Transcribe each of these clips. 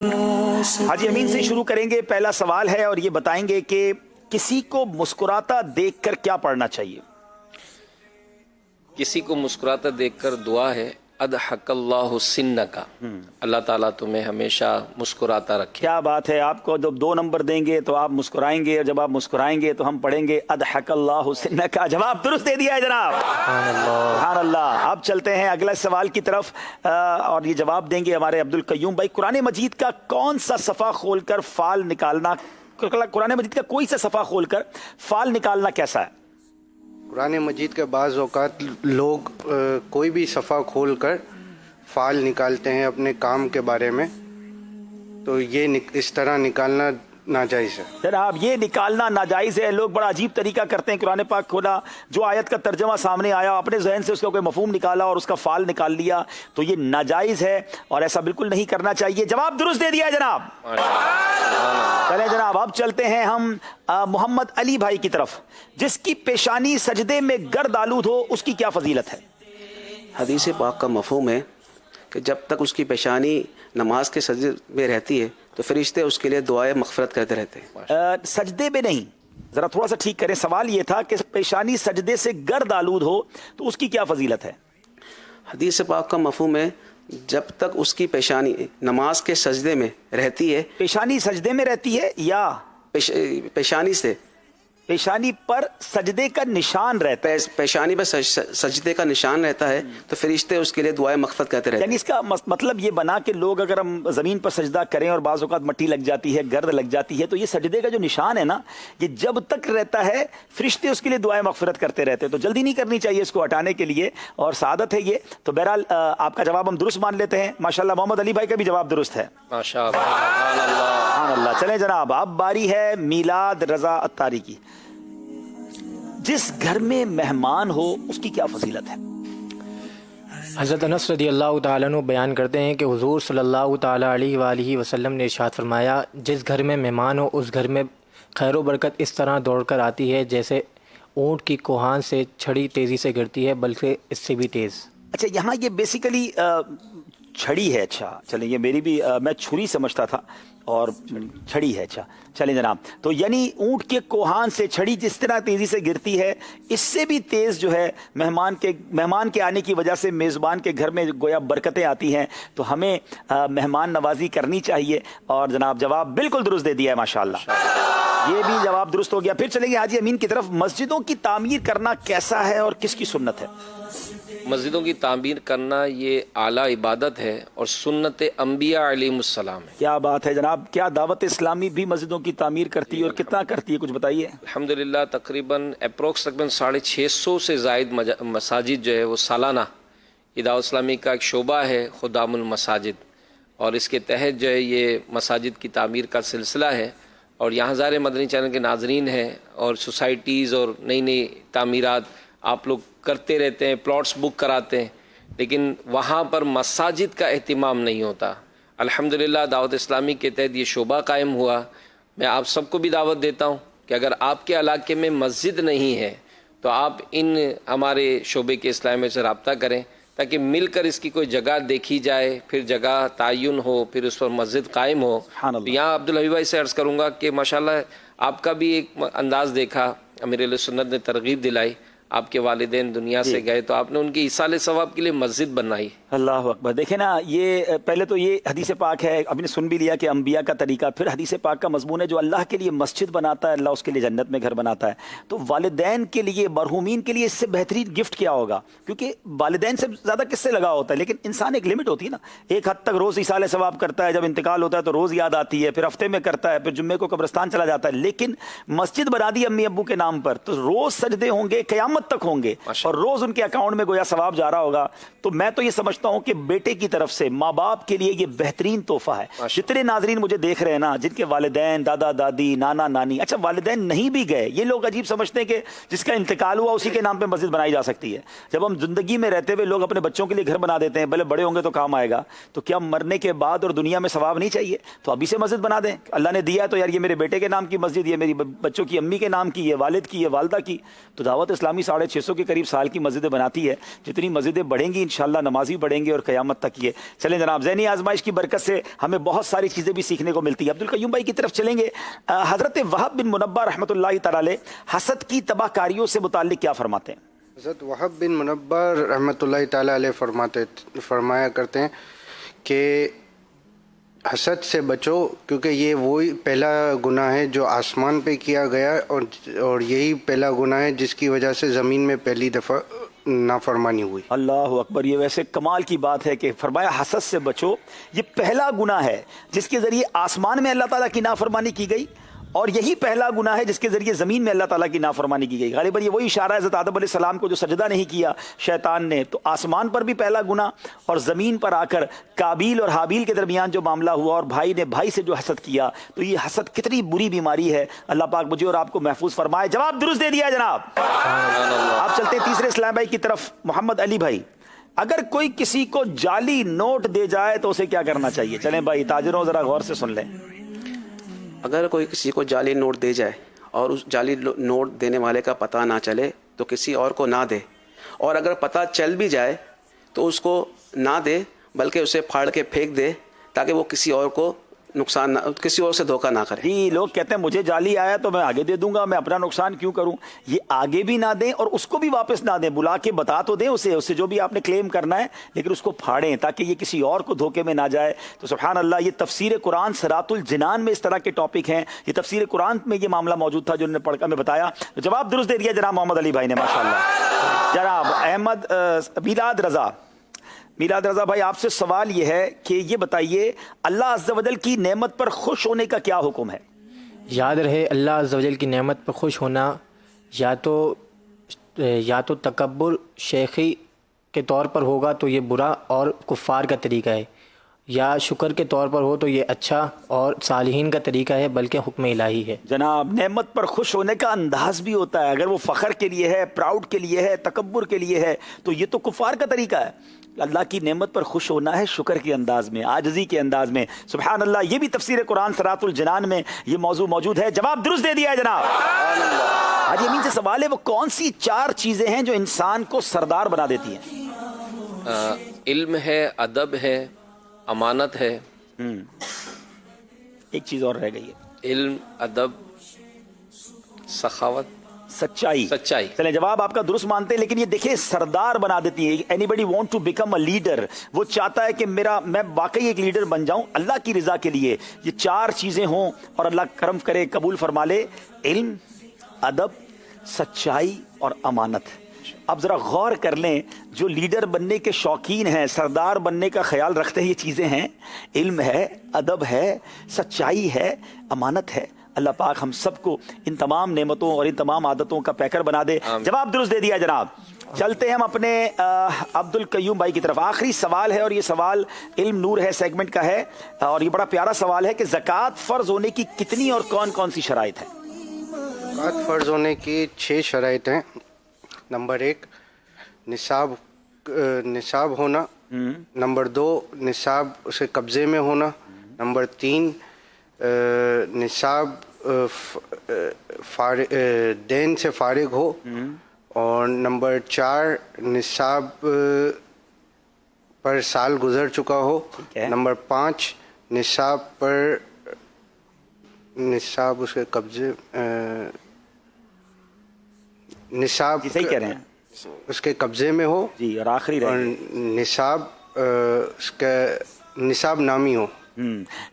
हाजी अमीन से शुरू करेंगे। पहला सवाल है और ये बताएंगे कि किसी को मुस्कुराता देखकर क्या पढ़ना चाहिए। किसी को मुस्कुराता देखकर दुआ है अदहकल्लाहु सिन्नका, अल्लाह ताला तुम्हें हमेशा मुस्कुराता रखे। क्या बात है। आपको जब 2 नंबर देंगे तो आप मुस्कुराएंगे और जब आप मुस्कुराएंगे तो हम पढ़ेंगे अदहकल्लाहु सिन्नका। जवाब दुरुस्त दे दिया है जनाब, सुभान अल्लाह। अब चलते हैं अगले सवाल की तरफ और ये जवाब देंगे हमारे अब्दुल कय्यूम भाई। कुरान मजीद का कौन सा सफ़ा खोलकर फाल निकालना, कुरान मजीद का कोई सा सफ़ा खोलकर फाल निकालना कैसा है? कुरान मजीद के बाज़ औक़ात लोग कोई भी सफ़ा खोल कर फ़ाल निकालते हैं अपने काम के बारे में, तो ये इस तरह निकालना नाजायज़ है। जनाब ये निकालना नाजायज़ है। लोग बड़ा अजीब तरीका करते हैं। कुरान पाक खोला, जो आयत का तर्जमा सामने आया, अपने जहन से उसका कोई मफहूम निकाला और उसका फाल निकाल लिया, तो ये नाजायज़ है और ऐसा बिल्कुल नहीं करना चाहिए। जवाब दुरुस्त दे दिया है जनाब। चले जनाब, अब चलते हैं हम मोहम्मद अली भाई की तरफ। जिसकी पेशानी सजदे में गर्द आलूद हो उसकी क्या फजीलत है? हदीस पाक का मफहूम है कि जब तक उसकी पेशानी नमाज के सजदे में रहती है तो फरिश्ते उसके लिए दुआए मग़फ़िरत करते रहते हैं। सजदे में नहीं, ज़रा थोड़ा सा ठीक करें। सवाल ये था कि पेशानी सजदे से गर्द आलूद हो तो उसकी क्या फजीलत है? हदीस पाक का मफहूम है जब तक उसकी पेशानी नमाज के सजदे में रहती है। पेशानी सजदे में रहती है या पेशानी से पेशानी पर सजदे का निशान रहता है? पेशानी पर सजदे का निशान रहता है तो फरिश्ते उसके लिए दुआएं मग़फ़िरत करते रहते हैं। यानी इसका मतलब ये बना कि लोग अगर हम ज़मीन पर सजदा करें और बाज़ औक़ात मट्टी लग जाती है, गर्द लग जाती है, तो ये सजदे का जो निशान है ना, ये जब तक रहता है फरिश्ते उसके लिए दुआएं मग़फ़िरत करते रहते हैं। तो जल्दी नहीं करनी चाहिए इसको हटाने के लिए, और सादत है ये। तो बहरहाल आपका जवाब हम दुरुस्त मान लेते हैं। माशाअल्लाह मोहम्मद अली भाई का भी जवाब दुरुस्त है। माशाअल्लाह। चलें जनाब, अब बारी है मीलाद रज़ा अत्तारी की। जिस घर में मेहमान हो उसकी क्या फजीलत है? हज़रत अनस रज़ियल्लाहु ताला अन्हु बयान करते हैं कि हुज़ूर सल्लल्लाहु ताला अलैहि वसल्लम ने इरशाद फरमाया, जिस घर में मेहमान हो उस घर में खैर व बरकत इस तरह दौड़ कर आती है जैसे ऊँट की कोहान से छड़ी तेज़ी से गिरती है, बल्कि इससे भी तेज़। अच्छा, यहाँ ये बेसिकली छड़ी है। अच्छा चलें, ये मेरी भी मैं छुरी समझता था और छड़ी है। अच्छा चलें जनाब, तो यानी ऊँट के कोहान से छड़ी जिस तरह तेज़ी से गिरती है, इससे भी तेज़ जो है मेहमान के आने की वजह से मेज़बान के घर में गोया बरकतें आती हैं। तो हमें मेहमान नवाजी करनी चाहिए। और जनाब जवाब बिल्कुल दुरुस्त दे दिया है, माशाअल्लाह। ये भी जवाब दुरुस्त हो गया। फिर चलेंगे हाजी अमीन की तरफ। मस्जिदों की तामीर करना कैसा है और किसकी सुन्नत है? मस्जिदों की तामीर करना ये आला इबादत है और सुन्नत अंबिया अलैहिमुस्सलाम है। क्या बात है जनाब। क्या दावत इस्लामी भी मस्जिदों की तामीर करती है और कितना करती है, कुछ बताइए। अल्हम्दुलिल्लाह तकरीबन 650 से ज़ायद मसाजिद जो है वो सालाना दावत इस्लामी का एक शोबा है खुदामुल मसाजिद, और इसके तहत जो है ये मसाजिद की तामीर का सिलसिला है। और यहाँ ज़ाहिर मदनी चैनल के नाजरीन हैं और सोसाइटीज़ और नई नई तामीरात आप लोग करते रहते हैं, प्लॉट्स बुक कराते हैं, लेकिन वहाँ पर मसाजिद का एहतिमाम नहीं होता। अल्हम्दुलिल्लाह दावत इस्लामी के तहत ये शोबा कायम हुआ। मैं आप सबको भी दावत देता हूँ कि अगर आपके इलाके में मस्जिद नहीं है तो आप इन हमारे शोबे के इस्लामी से रब्ता करें ताकि मिलकर इसकी कोई जगह देखी जाए, फिर जगह तायुन हो, फिर उस पर मस्जिद कायम हो। तो यहाँ अब्दुल हबीब भाई से अर्ज़ करूँगा कि माशाल्लाह आपका भी एक अंदाज़ देखा, अमीर सुन्नत ने तरगीब दिलाई। आपके वालिदैन दुनिया से गए तो आपने उनकी इसाले सवाब के लिए मस्जिद बनाई। अल्लाह अकबर। देखे ना, ये पहले तो ये हदीस पाक है, अभी ने सुन भी लिया कि अंबिया का तरीका। फिर हदीस पाक का मजमून है जो अल्लाह के लिए मस्जिद बनाता है, अल्लाह उसके लिए जन्नत में घर बनाता है। तो वालिदैन के लिए, मरहूमीन के लिए इससे बेहतरीन गिफ्ट क्या होगा? क्योंकि वालिदैन से ज़्यादा किससे लगा होता है, लेकिन इंसान एक लिमिट होती है ना। एक हद तक रोज़ इसाले सवाब करता है, जब इंतकाल होता है तो रोज़ याद आती है, फिर हफ्ते में करता है, फिर जुम्मे को कब्रिस्तान चला जाता है। लेकिन मस्जिद बना दी अम्मी अब्बू के नाम पर तो रोज़ सजदे होंगे, क़यामत तक होंगे और रोज़ उनके अकाउंट में गोया सवाब जा रहा होगा। तो मैं तो ये समझता हूँ कि बेटे की तरफ से माँ बाप के लिए ये बेहतरीन तोहफा है। जितने नाजरीन मुझे देख रहे हैं ना, जिनके वालिदैन, दादा दादी, नाना नानी, अच्छा वालिदैन नहीं भी गए, ये लोग अजीब समझते हैं कि जिसका इंतकाल हुआ उसी के नाम पे मस्जिद बनाई जा सकती है। जब हम जिंदगी में रहते हुए लोग अपने बच्चों के लिए घर बना देते हैं, भले बड़े होंगे तो काम आएगा, तो क्या मरने के बाद और दुनिया में सवाब नहीं चाहिए? तो अभी से मस्जिद बना दें। अल्लाह ने दिया है तो यार ये मेरे बेटे के नाम की मस्जिद, ये मेरी बच्चों की अम्मी के नाम की, ये वालिद की, ये वालदा की। तो दावत इस्लामी 650 के करीब साल की मस्जिदें बनाती है। जितनी मस्जिदें बढ़ेंगी इंशाअल्लाह नमाजी बढ़ेंगे। بڑھیں گے اور قیامت تک یہ چلیں جناب. ذہنی آزمائش کی برکت سے ہمیں بہت ساری چیزیں بھی سیکھنے کو ملتی ہیں. عبدالقیوم بھائی کی طرف چلیں گے. حضرت وہب بن منبہ رحمۃ اللہ تعالی علیہ حسد کی تباہ کاریوں سے متعلق کیا فرماتے ہیں؟ حضرت وہب بن منبہ رحمۃ اللہ تعالیٰ علیہ فرمایا کرتے ہیں کہ حسد سے بچو، کیونکہ یہ وہی پہلا گناہ ہے جو آسمان پہ کیا گیا، اور یہی پہلا گناہ ہے جس کی وجہ سے زمین میں پہلی دفعہ نافرمانی ہوئی. اللہ اکبر. یہ ویسے کمال کی بات ہے کہ فرمایا حسد سے بچو، یہ پہلا گناہ ہے جس کے ذریعے آسمان میں اللہ تعالیٰ کی نافرمانی کی گئی، اور یہی پہلا گناہ ہے جس کے ذریعے زمین میں اللہ تعالیٰ کی نافرمانی کی گئی. غالباً یہ وہی اشارہ ہے حضرت آدم علیہ السلام کو جو سجدہ نہیں کیا شیطان نے، تو آسمان پر بھی پہلا گناہ اور زمین پر آ کر قابیل اور حابیل کے درمیان جو معاملہ ہوا اور بھائی نے بھائی سے جو حسد کیا، تو یہ حسد کتنی بری بیماری ہے. اللہ پاک مجھے اور آپ کو محفوظ فرمائے. جواب درست دے دیا جناب. آپ چلتے ہیں تیسرے اسلام بھائی کی طرف. محمد علی بھائی، اگر کوئی کسی کو جعلی نوٹ دے جائے تو اسے کیا کرنا چاہیے؟ چلیں بھائی تاجروں ذرا غور سے سن لیں. اگر کوئی کسی کو جعلی نوٹ دے جائے اور اس جعلی نوٹ دینے والے کا پتہ نہ چلے تو کسی اور کو نہ دے، اور اگر پتہ چل بھی جائے تو اس کو نہ دے بلکہ اسے پھاڑ کے پھینک دے تاکہ وہ کسی اور کو نقصان نہ، کسی اور سے دھوکہ نہ کرے. جی لوگ کہتے ہیں مجھے جعلی آیا تو میں آگے دے دوں گا، میں اپنا نقصان کیوں کروں. یہ آگے بھی نہ دیں اور اس کو بھی واپس نہ دیں. بلا کے بتا تو دیں اسے جو بھی آپ نے کلیم کرنا ہے، لیکن اس کو پھاڑیں تاکہ یہ کسی اور کو دھوکے میں نہ جائے. تو سبحان اللہ، یہ تفسیر قرآن صراط الجنان میں اس طرح کے ٹاپک ہیں. یہ تفسیر قرآن میں یہ معاملہ موجود تھا جو انہوں نے پڑھ کر ہمیں بتایا. تو جواب درست دے دیا جناب محمد علی بھائی نے، ماشاءاللہ. جناب احمد میلاد رضا بھائی، آپ سے سوال یہ ہے کہ یہ بتائیے اللہ عز و جل کی نعمت پر خوش ہونے کا کیا حکم ہے؟ یاد رہے اللہ عز و جل کی نعمت پر خوش ہونا یا تو تکبر شیخی کے طور پر ہوگا تو یہ برا اور کفار کا طریقہ ہے، یا شکر کے طور پر ہو تو یہ اچھا اور صالحین کا طریقہ ہے، بلکہ حکم الہی ہے. جناب نعمت پر خوش ہونے کا انداز بھی ہوتا ہے. اگر وہ فخر کے لیے ہے، پراؤڈ کے لیے ہے، تکبر کے لیے ہے، تو یہ تو کفار کا طریقہ ہے. اللہ کی نعمت پر خوش ہونا ہے شکر کے انداز میں، عاجزی کے انداز میں. سبحان اللہ. یہ بھی تفسیر قرآن صراط الجنان میں یہ موضوع موجود ہے. جواب درست دے دیا ہے جناب. حاجی امین سے سوال ہے، وہ کون سی 4 چیزیں ہیں جو انسان کو سردار بنا دیتی ہیں؟ علم ہے، ادب ہے، امانت ہے. ایک چیز اور رہ گئی ہے، علم، ادب، سخاوت، سچائی. چلیں جواب آپ کا درست مانتے ہیں، لیکن یہ دیکھیں سردار بنا دیتی ہے. Anybody want to become a leader, وہ چاہتا ہے کہ میں واقعی ایک لیڈر بن جاؤں اللہ کی رضا کے لیے. یہ 4 چیزیں ہوں اور اللہ کرم کرے قبول فرما لے: علم، ادب، سچائی اور امانت. اب ذرا غور کر لیں، جو لیڈر بننے کے شوقین ہیں، سردار بننے کا خیال رکھتے ہیں، یہ چیزیں ہیں: علم ہے، ادب ہے، سچائی ہے، امانت ہے. اللہ پاک ہم سب کو ان تمام نعمتوں اور ان تمام عادتوں کا پیکر بنا دے. جواب درست دے دیا جناب. چلتے ہیں ہم اپنے عبدالقیوم بھائی کی طرف. آخری سوال ہے اور یہ سوال علم نور ہے سیگمنٹ کا ہے، اور یہ بڑا پیارا سوال ہے کہ زکوٰۃ فرض ہونے کی کتنی اور کون کون سی شرائط ہیں؟ زکوٰۃ فرض ہونے کی 6 شرائط ہیں. نمبر 1 نصاب ہونا. نمبر 2 نصاب اسے قبضے میں ہونا. نمبر 3 نصاب دین سے فارغ ہو. اور نمبر 4 نصاب پر سال گزر چکا ہو. نمبر 5 نصاب اس کے قبضے نصاب صحیح کہہ رہے ہیں، اس کے قبضے میں ہو جی. اور آخری اور نصاب اس کا نصاب نامی ہو.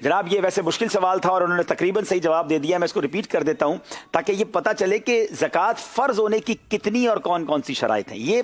جناب یہ ویسے مشکل سوال تھا اور انہوں نے تقریباً صحیح جواب دے دیا. میں اس کو ریپیٹ کر دیتا ہوں تاکہ یہ پتہ چلے کہ زکوٰۃ فرض ہونے کی کتنی اور کون کون سی شرائط ہیں. یہ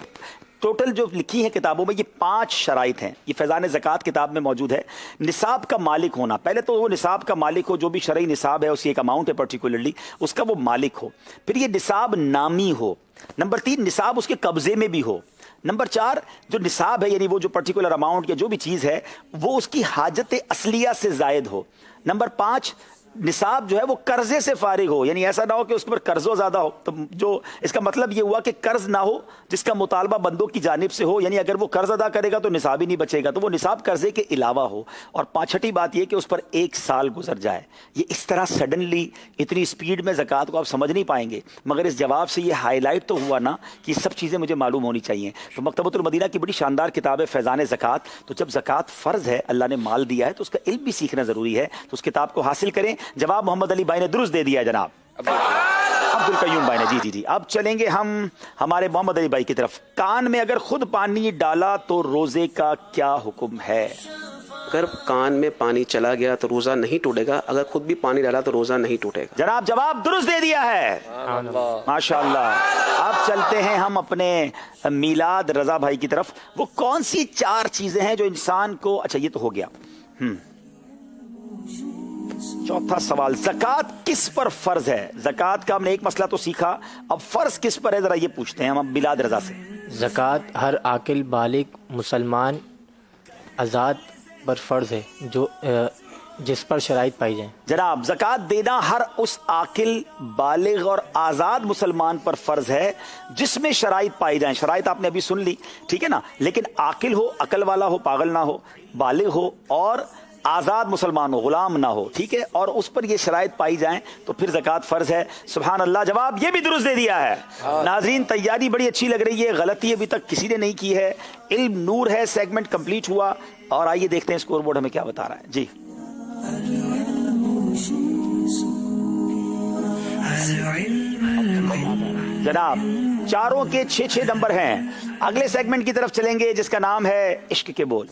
ٹوٹل جو لکھی ہیں کتابوں میں یہ 5 شرائط ہیں. یہ فیضان زکوٰۃ کتاب میں موجود ہے. نصاب کا مالک ہونا، پہلے تو وہ نصاب کا مالک ہو، جو بھی شرعی نصاب ہے اس کی ایک اماؤنٹ ہے پرٹیکولرلی، اس کا وہ مالک ہو. پھر یہ نصاب نامی ہو. نمبر 3 نصاب اس کے قبضے میں بھی ہو. نمبر 4 جو نصاب ہے یعنی وہ جو پرٹیکولر اماؤنٹ یا جو بھی چیز ہے وہ اس کی حاجت اصلیہ سے زائد ہو. نمبر 5 निसाब जो है वो कर्जे से फारिग हो, यानी ऐसा ना हो कि उसके ऊपर कर्जो ज्यादा हो। तो जो इसका मतलब ये हुआ कि कर्ज ना हो जिसका मुतालबा बंदों की जानिब से हो, यानी अगर वो कर्ज अदा करेगा तो निसाब ही नहीं बचेगा, तो वो निसाब कर्जे के अलावा हो। और छठी बात ये कि उस पर 1 साल गुजर जाए। ये इस तरह सडनली इतनी स्पीड में ज़कात को आप समझ नहीं पाएंगे, मगर इस जवाब से ये हाईलाइट तो हुआ ना कि सब चीज़ें मुझे मालूम होनी चाहिए। तो मकतबतुल मदीना की बड़ी शानदार किताब है फैज़ान ज़कात। तो जब ज़कात फ़र्ज़ है, अल्लाह ने माल दिया है, तो उसका इल्म भी सीखना ज़रूरी है। तो उस किताब को हासिल करें। जवाब मोहम्मद अली भाई ने दुरुस्त दे दिया है जनाब, अब्दुल कयूम भाई ने। जी। अब चलेंगे हम हमारे मोहम्मद अली भाई की तरफ। कान में अगर खुद पानी डाला तो रोजे का क्या हुक्म है? अगर कान में पानी चला गया तो रोज़ा नहीं टूटेगा, अगर खुद भी पानी डाला तो रोज़ा नहीं टूटेगा। जनाब जवाब दुरुस्त दे दिया है, माशाअल्लाह। अब चलते हैं हम अपने मिलाद रजा भाई की तरफ। वो कौन सी 4 चीजें हैं जो इंसान को, अच्छा ये तो हो गया। चौथा सवाल, ज़कात किस पर फर्ज है? ज़कात का हमने एक मसला तो सीखा, अब फर्ज किस पर है जरा ये पूछते हैं हम मिलाद रजा से। ज़कात हर आकिल बालिग मुसलमान आज़ाद पर फ़र्ज़ है जो जिस पर शराइत पाई जाए। जनाब ज़कात देना हर उस आकिल बालिग और आज़ाद मुसलमान पर फ़र्ज है जिसमें शराइत पाई जाए। शराइत आपने अभी सुन ली, ठीक है ना, लेकिन आकिल हो, अकल वाला हो, पागल ना हो, बालिग हो और आज़ाद मुसलमान हो, गुलाम ना हो, ठीक है, और उस पर ये शराइत पाई जाएं तो फिर ज़कात फ़र्ज है। सुभान अल्लाह, जवाब ये भी दुरुस्त दे दिया है। नाज़रीन तैयारी बड़ी अच्छी लग रही है, गलती अभी तक किसी ने नहीं की है। इल्म नूर है सेगमेंट कंप्लीट हुआ और आइए देखते हैं स्कोर बोर्ड हमें क्या बता रहा है। जी जनाब चारों के 6-6 नंबर हैं। अगले सेगमेंट की तरफ चलेंगे जिसका नाम है इश्क के बोल।